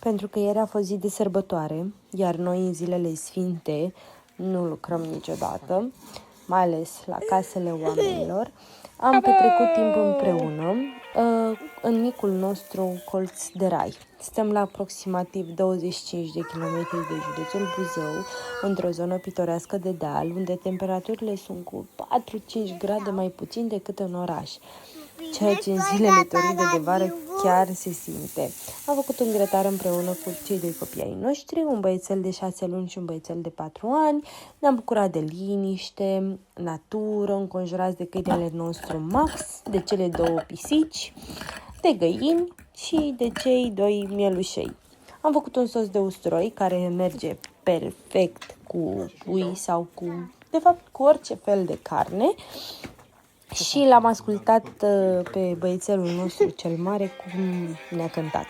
pentru că ieri a fost zi de sărbătoare, iar noi în zilele sfinte nu lucrăm niciodată, mai ales la casele oamenilor. Am petrecut timp împreună în micul nostru colț de rai. Stăm la aproximativ 25 de kilometri de județul Buzău, într-o zonă pitorească de deal, unde temperaturile sunt cu 4-5 grade mai puțin decât în oraș, ceea ce în zilele toride de vară chiar se simte. Am făcut un grătar împreună cu cei doi copii ai noștri, un băiețel de 6 luni și un băiețel de 4 ani. Ne-am bucurat de liniște, natură, înconjurați de câinele nostru Max, de cele două pisici, de găini și de cei doi mielușei. Am făcut un sos de usturoi care merge perfect cu pui sau cu orice fel de carne. Și l-am ascultat pe băiețelul nostru cel mare cum ne-a cântat.